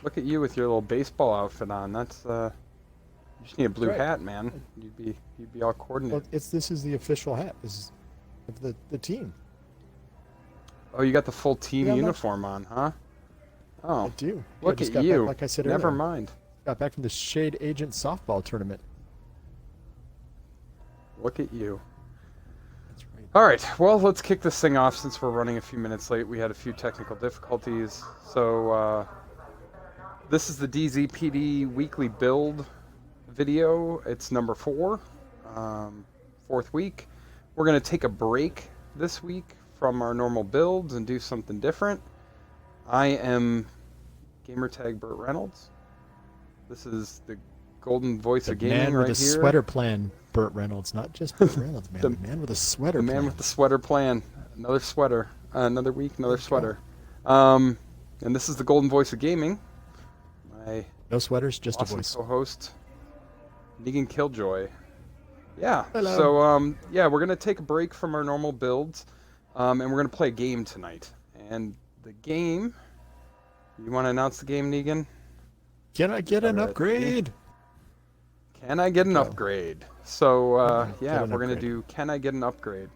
Look at you with your little baseball outfit on. That's you just need a blue hat, man. You'd be all Well, coordinated. this is the official hat. This is of the team. Oh, you got the full team Yeah, uniform on, huh? I Oh, do. Yeah, I look just at got back, you. like I said Never earlier. mind. Got back from the Shade Agent softball tournament. Look at you. That's right. All right, well, let's kick this thing off since we're running a few minutes late. We had a few technical difficulties. So, this is the DZPD weekly build video. It's number 4, fourth week. We're going to take a break this week from our normal builds and do something different. I am gamertag Burt Reynolds. This is the golden voice of gaming man right with a here. sweater plan, Burt Reynolds, not just Burt Reynolds, man. The man with a sweater The plan. man with the sweater plan. Another sweater. Another week, another sweater. And this is the golden voice of gaming. My No sweaters, just awesome a voice. co-host, Negan Killjoy. Yeah. Hello. So, yeah, we're gonna take a break from our normal builds, and we're gonna play a game tonight. And the game. You want to announce the game, Negan? Can I get an upgrade? Can I get an upgrade? So, yeah, an we're going to upgrade. do Can I Get an Upgrade?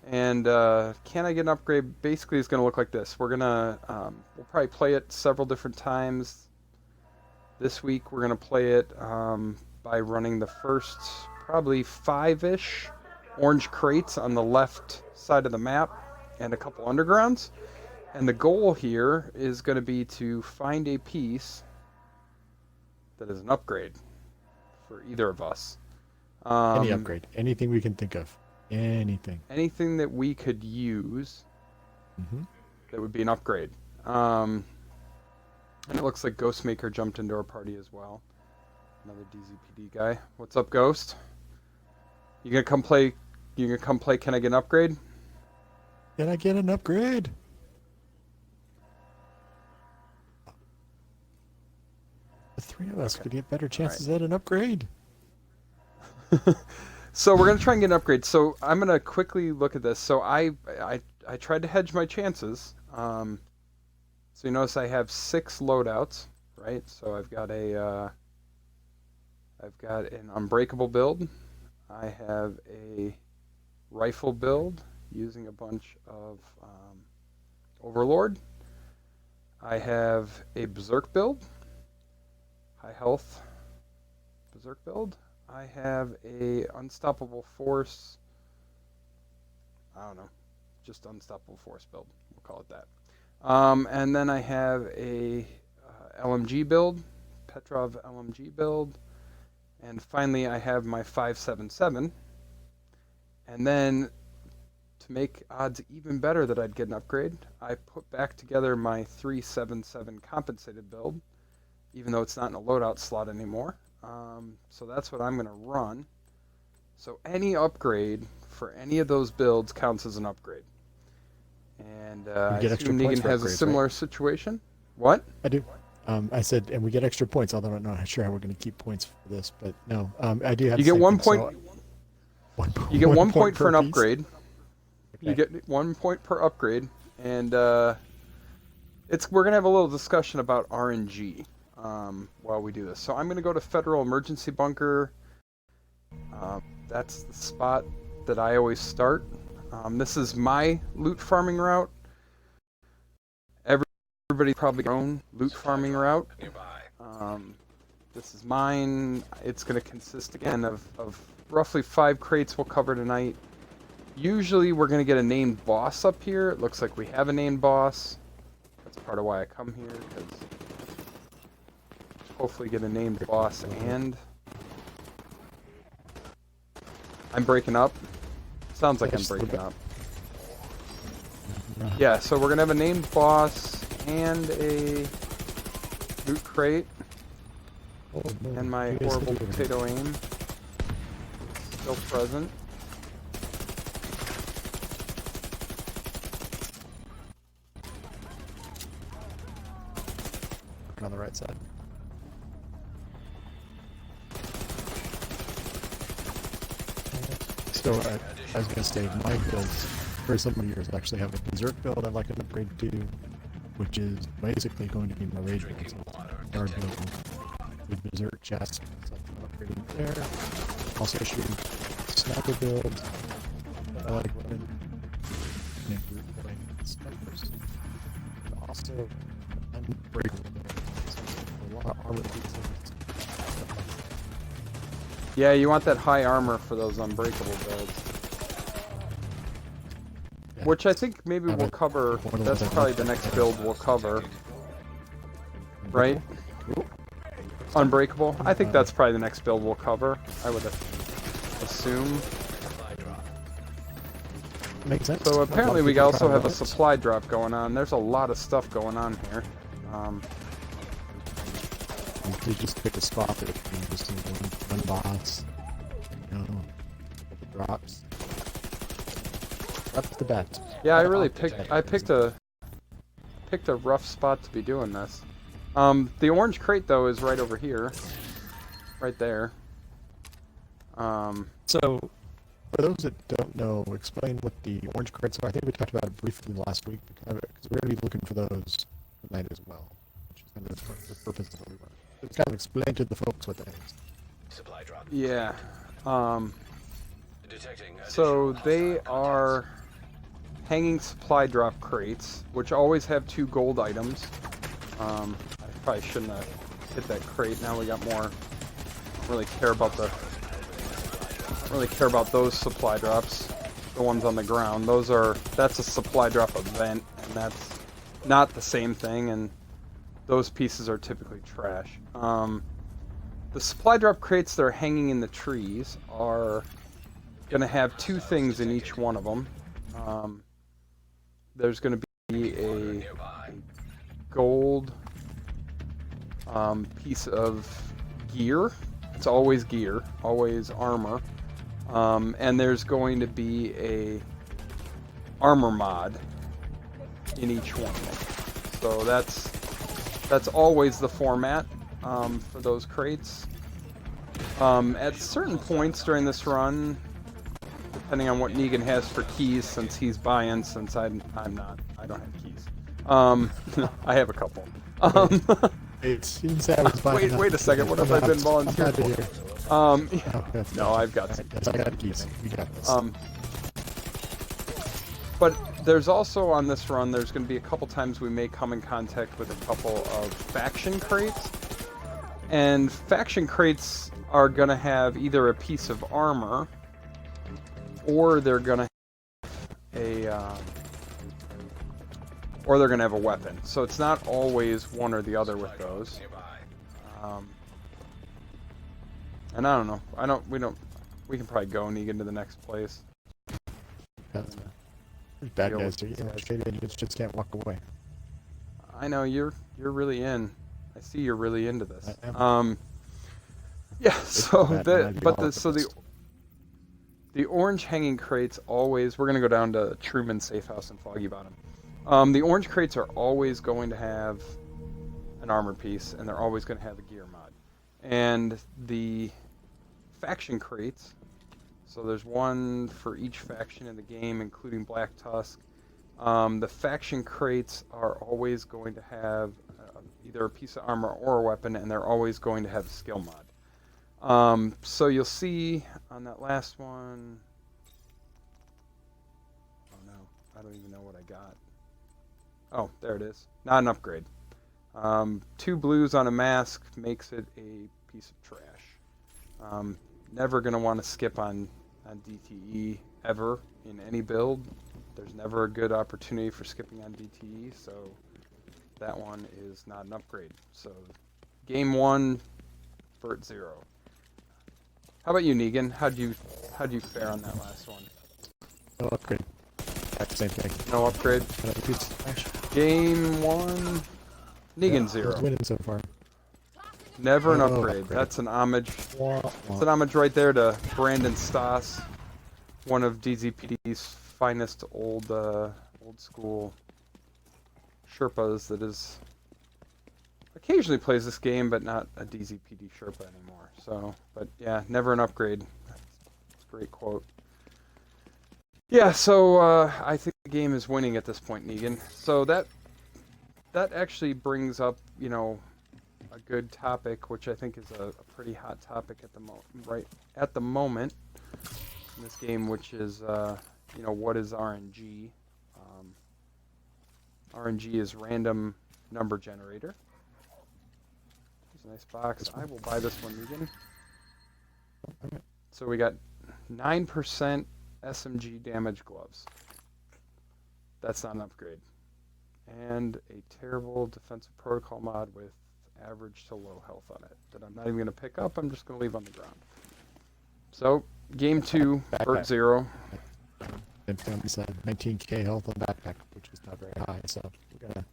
And Can I Get an Upgrade basically is going to look like this. We're going to, we'll probably play it several different times. This week we're going to play it by running the first probably 5-ish orange crates on the left side of the map and a couple undergrounds. And the goal here is going to be to find a piece that is an upgrade for either of us. Any upgrade. Anything we can think of. Anything. Anything that we could use that would be an upgrade. And it looks like Ghostmaker jumped into our party as well. Another DZPD guy. What's up, Ghost? You gonna come play? You gonna come play? Can I get an upgrade? Can I get an upgrade? The three of us could get better chances at an upgrade. So we're gonna try and get an upgrade. So I'm gonna quickly look at this. So I tried to hedge my chances. So you notice I have 6 loadouts, right? So I've got an unbreakable build. I have a rifle build using a bunch of Overlord. I have a berserk build. High health berserk build. I have a unstoppable force. I don't know, just unstoppable force build. We'll call it that. And then I have a LMG build, Petrov LMG build, and finally I have my 577. And then to make odds even better that I'd get an upgrade, I put back together my 377 compensated build, even though it's not in a loadout slot anymore. So that's what I'm going to run. So any upgrade for any of those builds counts as an upgrade. And I get extra assume points Negan for has a upgrades, similar situation. What? I do. I said, and we get extra points, although I'm not sure how we're going to keep points for this, but no, I do have. You the get same 1 thing, point. so You get 1 point per for an piece. upgrade. Okay. You get 1 point per upgrade, and we're gonna have a little discussion about RNG while we do this. So I'm gonna go to Federal Emergency Bunker. That's the spot that I always start. This is my loot farming route. Everybody probably their own loot farming route. This is mine. It's going to consist again of roughly 5 crates we'll cover tonight. Usually we're going to get a named boss up here. It looks like we have a named boss. That's part of why I come here, because hopefully get a named boss. And I'm breaking up. Sounds like I'm breaking up. Yeah, so we're going to have a named boss and a loot crate. And my horrible potato aim still present. On the right side. So I was going to say, my builds, for some of yours, actually have a berserk build I'd like an upgrade to, which is basically going to be my rage build. our build. With Berserk chest, so upgrading there. Also shooting sniper builds. I like running and group playing snipers. And also unbreakable builds. A lot of armor pieces. Yeah, you want that high armor for those unbreakable builds. Yeah. Which I think maybe we'll cover. That's probably the next build we'll cover. Right? Unbreakable? I think that's probably the next build we'll cover. I would assume. Makes sense. So apparently we also have a supply drop going on. There's a lot of stuff going on here. You just pick a spot that you can just do one boss. You know, drops. That's the bet. Yeah, I picked a rough spot to be doing this. The orange crate though is right over here. Right there. So, for those that don't know, explain what the orange crates are. I think we talked about it briefly last week, because we're going to be looking for those tonight as well, which is kind of the purpose of what we want. Just kind of explain to the folks what that is. Supply drop. Yeah. Detecting So they are hanging supply drop crates, which always have 2 gold items. I probably shouldn't have hit that crate. Now we got more. Don't really care about those supply drops. The ones on the ground. That's a supply drop event, and that's not the same thing. And those pieces are typically trash. The supply drop crates that are hanging in the trees are going to have 2 things in each one of them. There's going to be a gold piece of gear. It's always gear, always armor. And there's going to be a armor mod in each one. So that's always the format for those crates. At certain points during this run, depending on what Negan has for keys, since he's buying, since I'm not, I don't have keys. I have a couple. It seems that I was buying Wait a second. What have I been volunteered for? No, I've got some. Yes, I got keys. We got this. But there's also on this run, there's going to be a couple times we may come in contact with a couple of faction crates. And faction crates are going to have either a piece of armor, or they're going to have a weapon. So it's not always one or the other with those. And I don't know. We can probably go Negan to the next place. Bad guys are straight in. You just can't walk away. I know you're really in. I see you're really into this. I am. Yeah. So the orange hanging crates always. We're gonna go down to Truman's safe house in Foggy Bottom. The orange crates are always going to have an armor piece, and they're always going to have a gear mod. And the faction crates, so there's one for each faction in the game, including Black Tusk. The faction crates are always going to have either a piece of armor or a weapon, and they're always going to have a skill mod. So you'll see on that last one. Oh no, I don't even know what I got. Oh, there it is. Not an upgrade. 2 blues on a mask makes it a piece of trash. Never going to want to skip on DTE ever in any build. There's never a good opportunity for skipping on DTE, so that one is not an upgrade. So game 1, Burt 0. How about you, Negan? How'd you fare on that last one? No upgrade. Same thing. No upgrade. Game 1, Negan 0. Who's winning so far? Never an upgrade. That's an homage. It's an homage right there to Brandon Stoss, one of DZPD's finest old school Sherpas that is occasionally plays this game, but not a DZPD Sherpa anymore. So, but yeah, never an upgrade. That's a great quote. Yeah, so I think the game is winning at this point, Negan. So that actually brings up, a good topic, which I think is a pretty hot topic at the moment in this game, which is what is RNG? RNG is random number generator. There's a nice box. I will buy this one, Negan. Okay. So we got 9% SMG damage gloves. That's not an upgrade. And a terrible defensive protocol mod with average to low health on it that I'm not even going to pick up. I'm just going to leave on the ground. So, game 2, Burt 0. It's going to be 19k health on backpack, which is not very high, so we're going to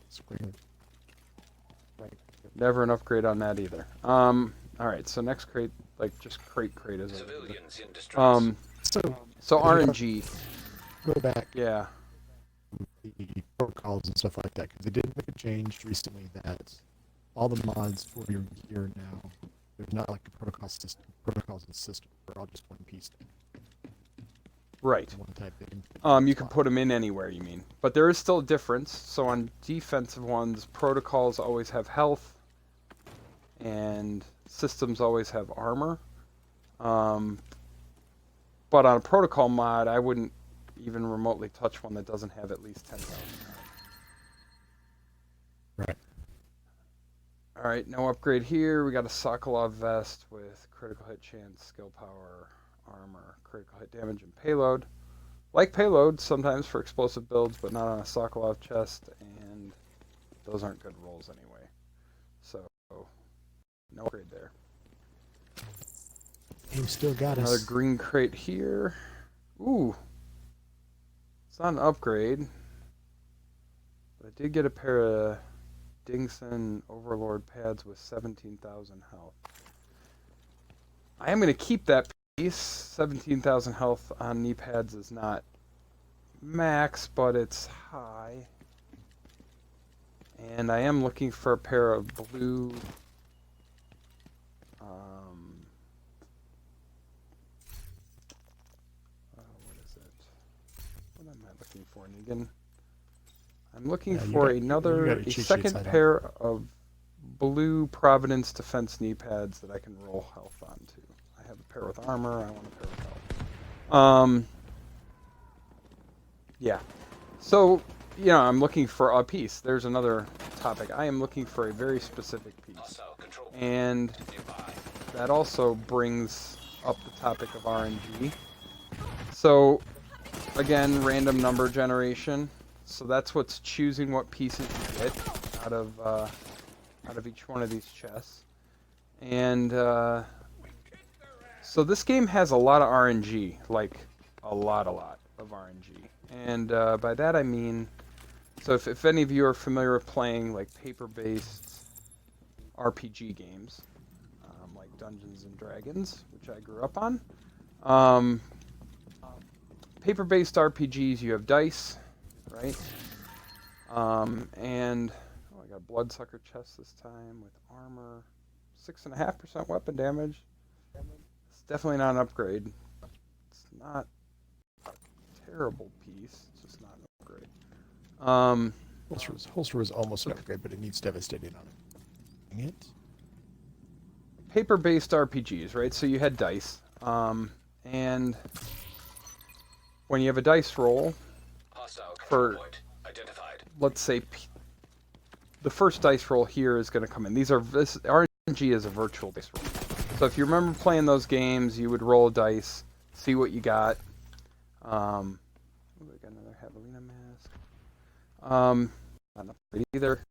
spring. Right. Never an upgrade on that either. Alright, so next crate, just crate is Civilians in distress. So RNG. Go back. Yeah. The protocols and stuff like that, because they did make a change recently that all the mods for your gear now, there's not like a protocols and system. They're all just one piece. Right. One type thing. You can put them in anywhere, you mean. But there is still a difference. So on defensive ones, protocols always have health, and systems always have armor. But on a protocol mod, I wouldn't even remotely touch one that doesn't have at least 10,000. Right. Alright, no upgrade here. We got a Sokolov vest with critical hit chance, skill power, armor, critical hit damage, and payload. Like payload sometimes for explosive builds, but not on a Sokolov chest, and those aren't good rolls anyway. So, no upgrade there. Game still got us. Another green crate here. Ooh. It's not an upgrade, but I did get a pair of Dingson Overlord pads with 17,000 health. I am going to keep that piece. 17,000 health on knee pads is not max, but it's high. And I am looking for a pair of blue... what is it? What am I looking for, Negan? I'm looking for a second pair of blue Providence Defense knee pads that I can roll health onto. I have a pair with armor. I want a pair with health. Yeah. So, I'm looking for a piece. There's another topic. I am looking for a very specific piece. And that also brings up the topic of RNG. So, again, random number generation. So that's what's choosing what pieces you get out of each one of these chests. And so this game has a lot of RNG, like a lot of RNG. And by that I mean, so if any of you are familiar with playing like paper-based RPG games, like Dungeons and Dragons, which I grew up on, paper-based RPGs, you have dice, right? And I got a bloodsucker chest this time with armor, 6.5% weapon damage. It's definitely not an upgrade. It's not a terrible piece. It's just not an upgrade. Holster was almost an upgrade, but it needs devastating on it. Dang it. Paper-based RPGs, right? So you had dice, and when you have a dice roll for, let's say, the first dice roll here is going to come in. This RNG is a virtual dice roll. So if you remember playing those games, you would roll a dice, see what you got. We got another Javelina mask. Not enough either.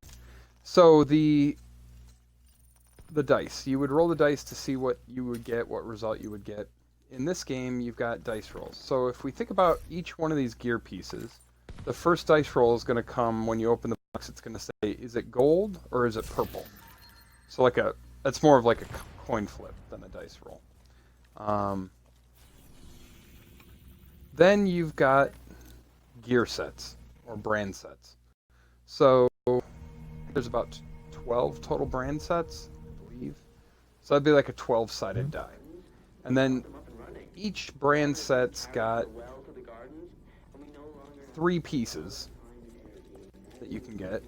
So the dice, you would roll the dice to see what you would get, what result you would get. In this game, you've got dice rolls. So if we think about each one of these gear pieces, the first dice roll is going to come when you open the box. It's going to say, is it gold or is it purple? So it's more of like a coin flip than a dice roll. Then you've got gear sets or brand sets. So there's about 12 total brand sets, I believe. So that'd be like a 12-sided die. And then each brand set's got 3 pieces that you can get.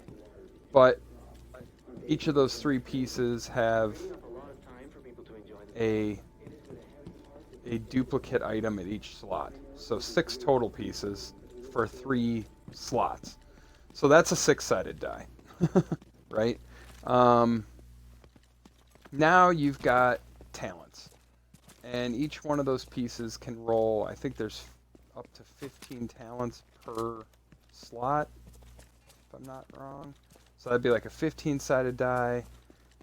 But Each of those 3 pieces have a duplicate item at each slot. So 6 total pieces for 3 slots. So that's a 6-sided die, right? Now you've got talents. And each one of those pieces can roll, I think there's up to 15 talents per slot, if I'm not wrong. So that'd be like a 15-sided die.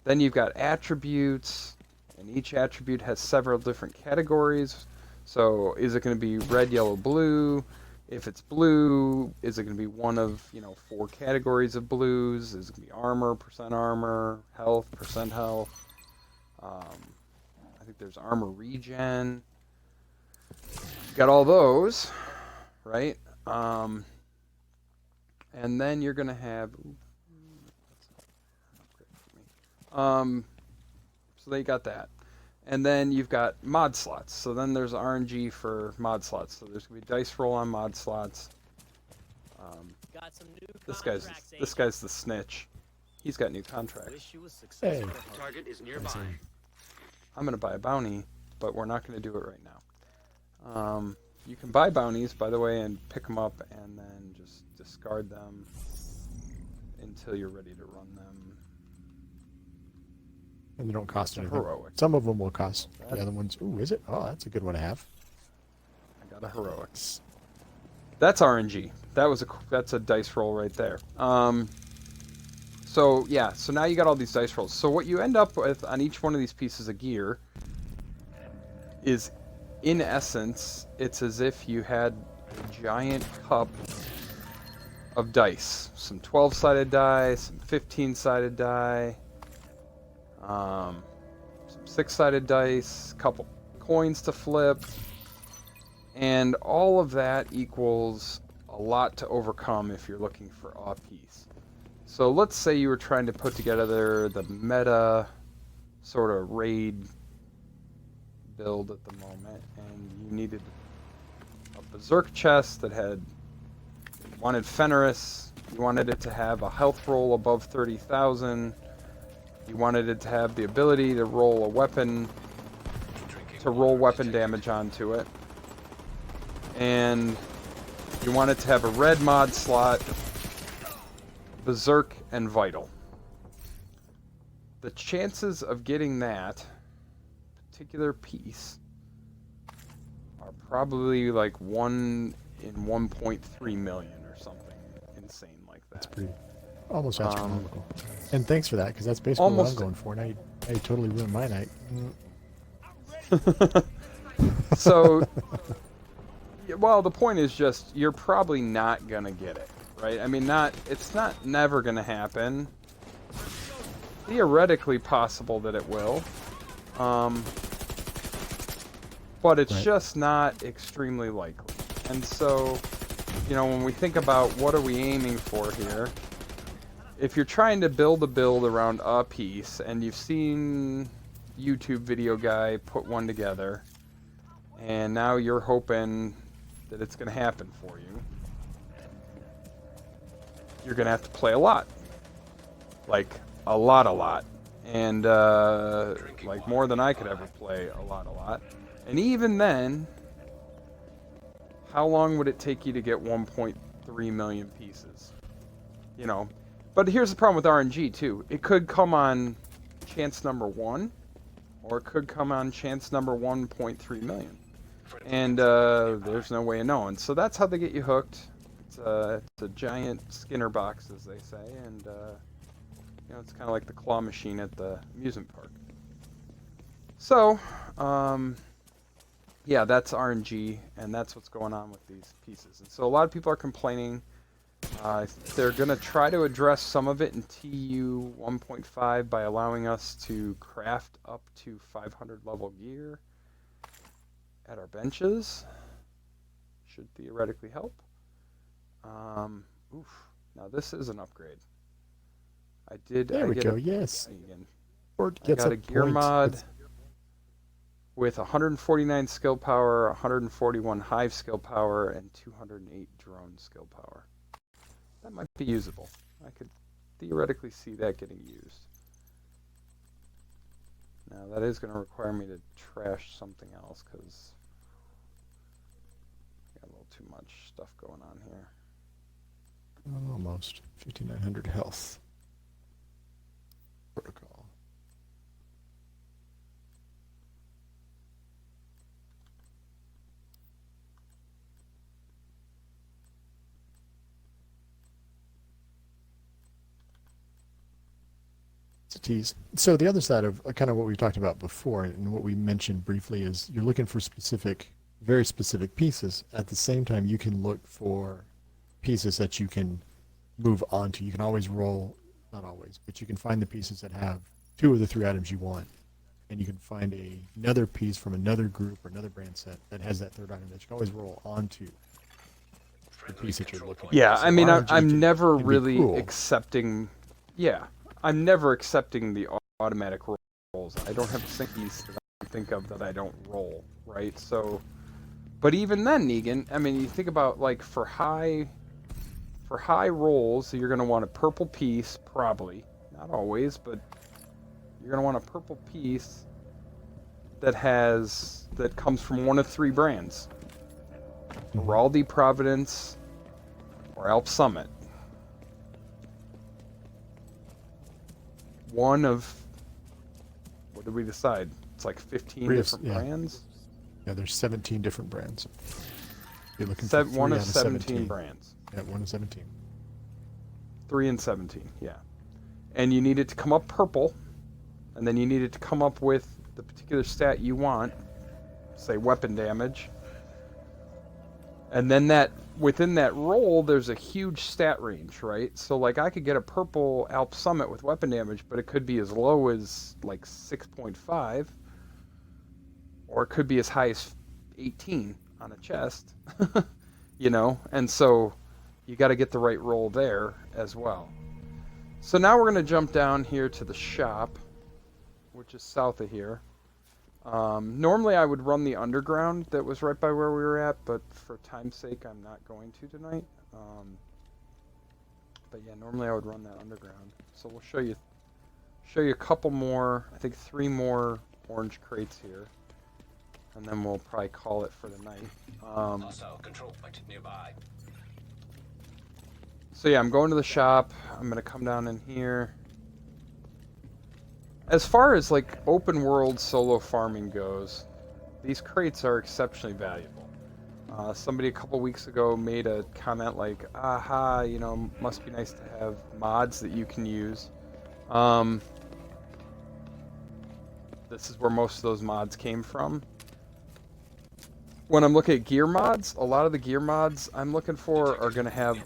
Then you've got attributes, and each attribute has several different categories. So is it going to be red, yellow, blue? If it's blue, is it going to be one of 4 categories of blues? Is it going to be armor, %armor, health, %health? I think there's armor regen. Got all those, right? And then you're going to have... so they got that. And then you've got mod slots. So then there's RNG for mod slots. So there's going to be dice roll on mod slots. Got some new This contracts, guy's the snitch. He's got new contracts. Wish you was successful. Hey. Target is nearby. I'm going to buy a bounty, but we're not going to do it right now. You can buy bounties, by the way, and pick them up and then just discard them until you're ready to run them. And they don't cost anything. Heroic. Some of them will cost. The other ones, ooh, is it? Oh, that's a good one to have. I got a heroics. That's RNG. That's a dice roll right there. So yeah, so now you got all these dice rolls. So what you end up with on each one of these pieces of gear is, in essence, it's as if you had a giant cup of dice. Some 12-sided die, some 15-sided die, some 6-sided dice, a couple coins to flip, and all of that equals a lot to overcome if you're looking for a piece. So let's say you were trying to put together the meta sort of raid build at the moment, and you needed a berserk chest that wanted Fenris, you wanted it to have a health roll above 30,000, you wanted it to have the ability to roll weapon damage onto it, and you want it to have a red mod slot, berserk, and vital. The chances of getting that particular piece are probably like 1 in 1.3 million or something insane like that. That's pretty, almost astronomical. And thanks for that, because that's basically what I'm going for. Now you totally ruined my night. So, well, the point is just, you're probably not gonna get it, right? I mean, it's not never gonna happen. Theoretically possible that it will. But it's just not extremely likely. And so, when we think about what are we aiming for here, if you're trying to build a build around a piece, and you've seen YouTube video guy put one together, and now you're hoping that it's going to happen for you, you're going to have to play a lot. Like, a lot. And, like, more than I could ever play a lot. And even then, how long would it take you to get 1.3 million pieces? But here's the problem with RNG, too. It could come on chance number 1, or it could come on chance number 1.3 million. And there's no way of knowing. So that's how they get you hooked. It's a giant Skinner box, as they say, and it's kind of like the claw machine at the amusement park. So, yeah, that's RNG, and that's what's going on with these pieces. And so a lot of people are complaining. They're going to try to address some of it in TU 1.5 by allowing us to craft up to 500 level gear at our benches. Should theoretically help. Now this is an upgrade. There we go, yes. I got a gear mod with 149 skill power, 141 hive skill power, and 208 drone skill power. That might be usable. I could theoretically see that getting used. Now that is going to require me to trash something else because got a little too much stuff going on here. Almost 5,900 health. Protocol. It's a tease. So the other side of kind of what we talked about before and what we mentioned briefly is you're looking for specific, very specific pieces. At the same time, you can look for pieces that you can move on to. You can always roll, not always, but you can find the pieces that have 2 of the 3 items you want. And you can find another piece from another group or another brand set that has that 3rd item that you can always roll onto the piece that you're looking at. Yeah, So I mean, RNG I'm never can be really cool. accepting. Yeah, I'm never accepting the automatic rolls. I don't have a piece that I can think of that I don't roll, right? So, but even then, Negan, I mean, you think about like for high rolls, so you're going to want a purple piece, probably. Not always, but you're going to want a purple piece that comes from one of 3 brands. Raldi, Providence, or Alp Summit. One of, what did we decide? It's like 15 different brands? Yeah, there's 17 different brands. You're looking for 3 one out of 17 brands. Yeah, 1 of 17. 3 and 17, yeah. And you need it to come up purple, and then you need it to come up with the particular stat you want, say weapon damage. And then within that roll, there's a huge stat range, right? So like I could get a purple Alp Summit with weapon damage, but it could be as low as like 6.5, or it could be as high as 18 on a chest, you know? And so you got to get the right roll there as well. So now we're going to jump down here to the shop, which is south of here. Normally I would run the underground that was right by where we were at, but for time's sake I'm not going to tonight. But yeah, normally I would run that underground. So we'll show you a couple more, I think 3 more orange crates here, and then we'll probably call it for the night. Also, control point nearby. So yeah, I'm going to the shop. I'm gonna come down in here. As far as like open world solo farming goes, these crates are exceptionally valuable. Somebody a couple weeks ago made a comment like, aha, you know, must be nice to have mods that you can use. This is where most of those mods came from. When I'm looking at gear mods, a lot of the gear mods I'm looking for are going to have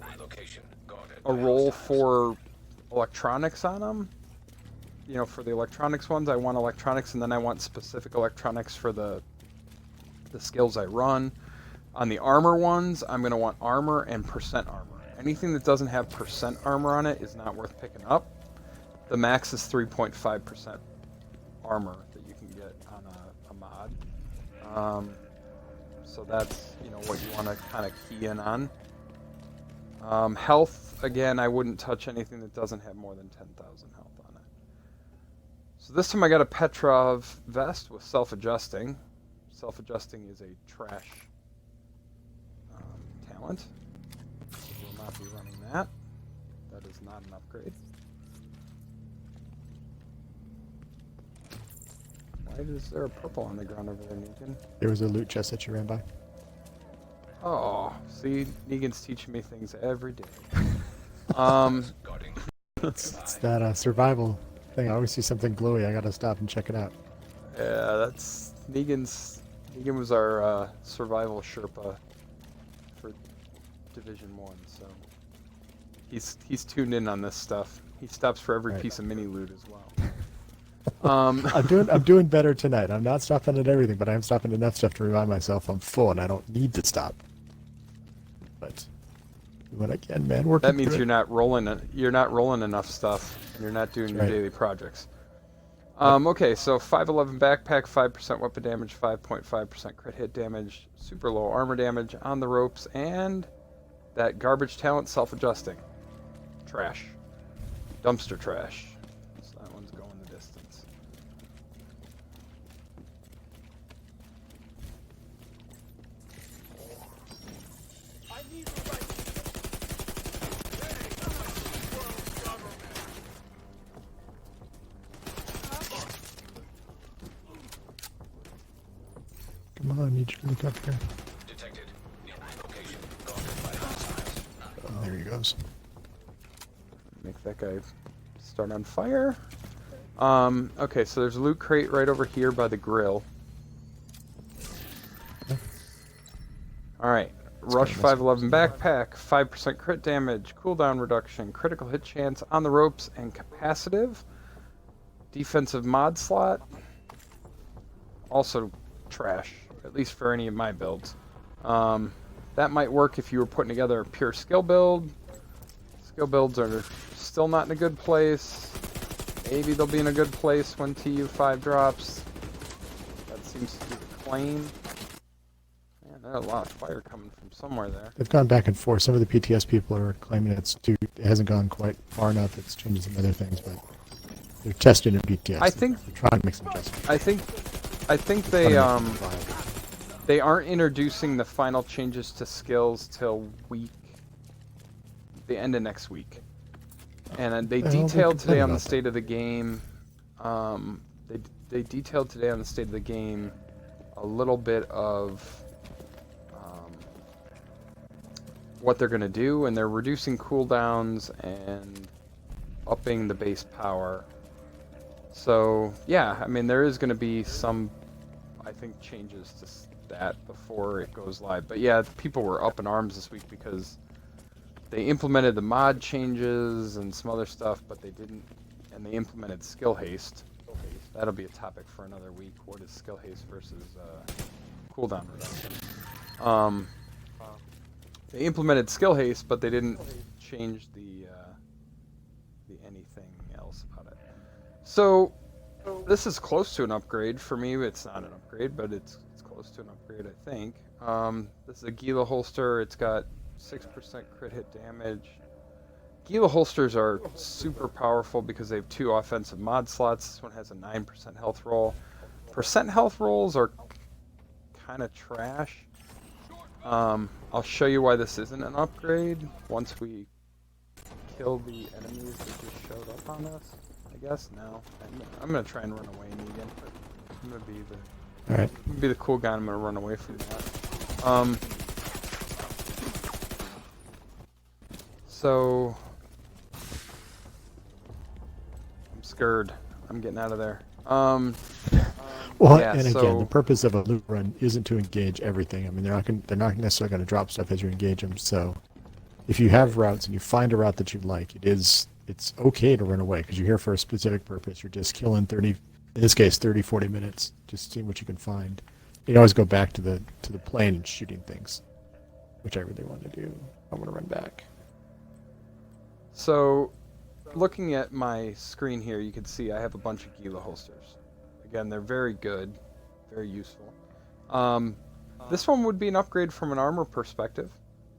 a role for electronics on them. You know, for the electronics ones, I want electronics, and then I want specific electronics for the skills I run. On the armor ones, I'm going to want armor and percent armor. Anything that doesn't have percent armor on it is not worth picking up. The max is 3.5% armor that you can get on a mod. So that's, you know, what you want to kind of key in on. Health, again, I wouldn't touch anything that doesn't have more than 10,000 health on it. So this time I got a Petrov vest with self-adjusting. Self-adjusting is a trash talent. We will not be running that. That is not an upgrade. Why is there a purple on the ground over there, Negan? There was a loot chest that you ran by. Oh, see, Negan's teaching me things every day. It's that survival thing. I always see something glowy. I gotta stop and check it out. Yeah, that's Negan was our survival Sherpa for Division 1, so he's tuned in on this stuff. He stops for every piece of mini loot as well. I'm doing better tonight. I'm not stopping at everything, but I'm stopping enough stuff to remind myself I'm full and I don't need to stop. But when I can, man, working. That means you're not rolling enough stuff, and you're not doing your daily projects. Okay, so 511 backpack, 5% weapon damage, 5.5% crit hit damage, super low armor damage on the ropes, and that garbage talent, self-adjusting. Trash. Dumpster trash. So that one's going the distance. I need you to look up here. Detected. Nearby location. Guarded by hostiles. Oh, there he goes. Make that guy start on fire. Okay, so there's a loot crate right over here by the grill. Alright. Rush 511 backpack, 5% crit damage, cooldown reduction, critical hit chance on the ropes, and capacitive. Defensive mod slot. Also trash, at least for any of my builds. That might work if you were putting together a pure skill build. Skill builds are still not in a good place. Maybe they'll be in a good place when TU5 drops. That seems to be the claim. Man, there's a lot of fire coming from somewhere there. They've gone back and forth. Some of the PTS people are claiming it hasn't gone quite far enough. It's changing some other things, but they're testing in PTS. I think they're trying to make some adjustments. I think they aren't introducing the final changes to skills till the end of next week. And they detailed today on the state of the game. They detailed today on the state of the game a little bit of what they're going to do, and they're reducing cooldowns and upping the base power. So yeah, I mean there is going to be some, I think, changes to that before it goes live. But yeah, people were up in arms this week because they implemented the mod changes and some other stuff, but they didn't, and they implemented skill haste. That'll be a topic for another week. What is skill haste versus cooldown reduction? They implemented skill haste, but they didn't change the anything else about it. So this is close to an upgrade for me. It's not an upgrade, but it's close to an upgrade, I think. This is a Gila holster. It's got 6% crit hit damage. Gila holsters are super powerful because they have 2 offensive mod slots. This one has a 9% health roll. Percent health rolls are kind of trash. I'll show you why this isn't an upgrade once we kill the enemies that just showed up on us, I guess. No, I'm gonna try and run away, Negan. I'm gonna be the All right. I'm gonna be the cool guy. I'm gonna run away from that. So I'm scared. I'm getting out of there. Well, Yeah, and again, so- the purpose of a loot run isn't to engage everything. I mean, they're not necessarily going to drop stuff as you engage them. So, if you have routes and you find a route that you like, it's okay to run away because you're here for a specific purpose. You're just killing 30, in this case, 30, 40 minutes, just seeing what you can find. You can always go back to the plane and shooting things, which I really want to do. I want to run back. So, looking at my screen here, you can see I have a bunch of Gila holsters. Again, they're very good, very useful. This one would be an upgrade from an armor perspective.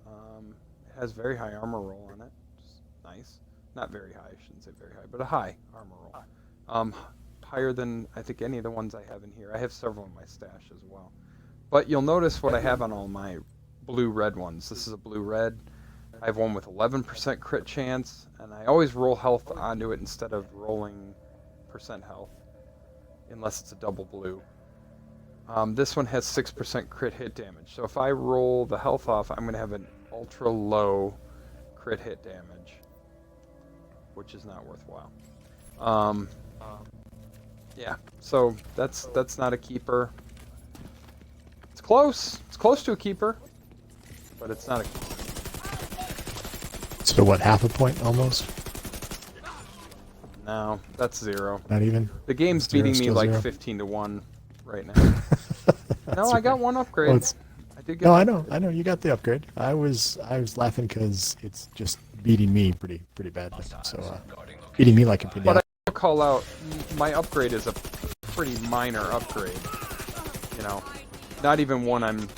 It has very high armor roll on it, which is nice. Not very high, I shouldn't say very high, but a high armor roll. Higher than I think any of the ones I have in here. I have several in my stash as well. But you'll notice what I have on all my blue-red ones. This is a blue-red. I have one with 11% crit chance, and I always roll health onto it instead of rolling percent health, unless it's a double blue. This one has 6% crit hit damage, so if I roll the health off, I'm going to have an ultra low crit hit damage, which is not worthwhile. Yeah, so that's not a keeper. It's close. It's close to a keeper, but it's not a keeper. So what, half a point almost? No, that's 0. Not even? The game's Zero, beating me still like 0? 15-1 right now. No, I got one upgrade. Well, I did get. No, I know. You got the upgrade. I was laughing because it's just beating me pretty bad. So beating me like a pretty. But I will call out, my upgrade is a pretty minor upgrade. You know, not even one I'm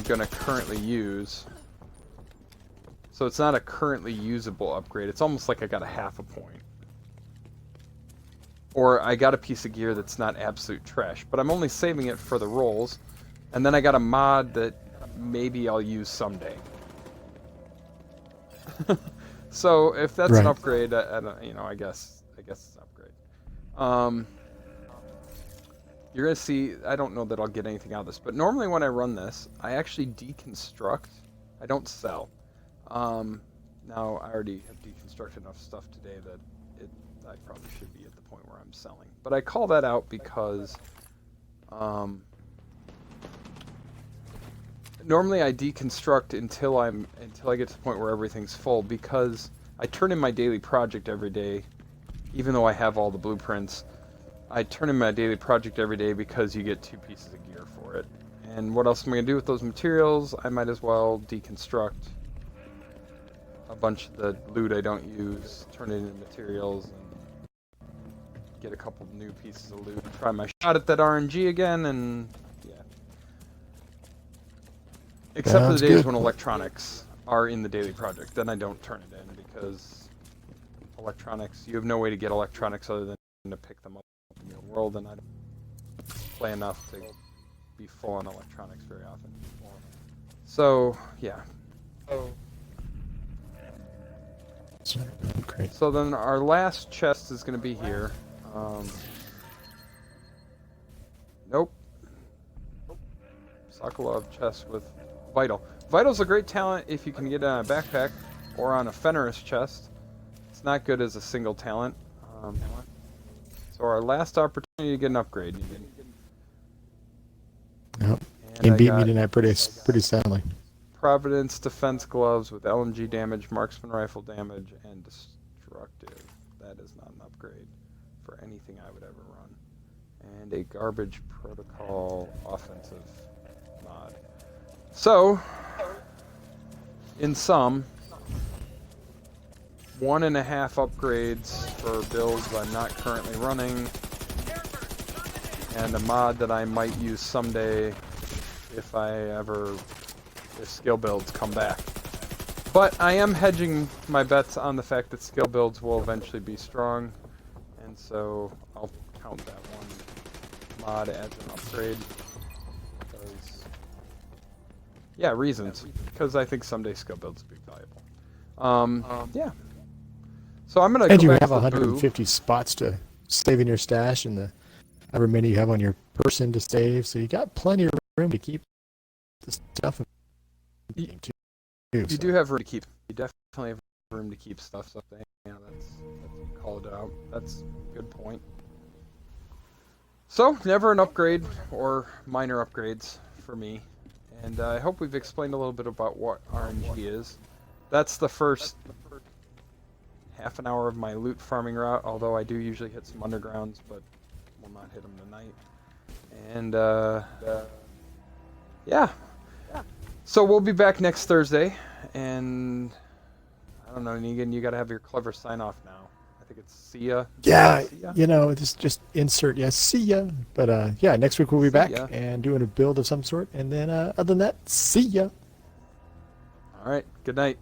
gonna currently use. So it's not a currently usable upgrade. It's almost like I got a half a point. Or I got a piece of gear that's not absolute trash, but I'm only saving it for the rolls. And then I got a mod that maybe I'll use someday. So if that's an Right. upgrade, I guess it's an upgrade. You're going to see, I don't know that I'll get anything out of this, but normally when I run this, I actually deconstruct. I don't sell. Now, I already have deconstructed enough stuff today that I probably should be at the point where I'm selling. But I call that out because normally I deconstruct until I get to the point where everything's full, because I turn in my daily project every day, even though I have all the blueprints. I turn in my daily project every day because you get 2 pieces of gear for it. And what else am I going to do with those materials? I might as well deconstruct a bunch of the loot I don't use, turn it into materials, and get a couple new pieces of loot. Try my shot at that RNG again, and yeah. Except for the Sounds days good. when electronics are in the daily project, then I don't turn it in, because electronics, you have no way to get electronics other than to pick them up in your world, and I don't play enough to be full on electronics very often. So, yeah. Great. So then our last chest is going to be here. Nope. Sokolov chest with Vital. Vital's a great talent if you can get it on a backpack or on a Fenris chest. It's not good as a single talent. So our last opportunity to get an upgrade. Yep. And He I beat got me tonight pretty soundly. Providence defense gloves with LMG damage, marksman rifle damage, and destructive. That is not an upgrade for anything I would ever run. And a garbage protocol offensive mod. So, in sum, 1.5 upgrades for builds I'm not currently running, and a mod that I might use someday if skill builds come back. But I am hedging my bets on the fact that skill builds will eventually be strong, and so I'll count that one mod as an upgrade. Because, yeah, reasons. Because I think someday skill builds will be valuable. Yeah. So I'm gonna And go you back have to the 150 spots to save in your stash, and the however many you have on your person to save, so you got plenty of room to keep the stuff. You do have room to keep. You definitely have room to keep stuff. So yeah, that's called out. That's a good point. So never an upgrade or minor upgrades for me, and I hope we've explained a little bit about what RNG is. That's the first half an hour of my loot farming route. Although I do usually hit some undergrounds, but will not hit them tonight. And yeah. So we'll be back next Thursday, and I don't know, Negan, you gotta have your clever sign-off now. I think it's see ya. Yeah, See ya? you know, just insert, yeah, see ya. But yeah, next week we'll be See back ya. and doing a build of some sort, and then other than that, see ya. All right, good night.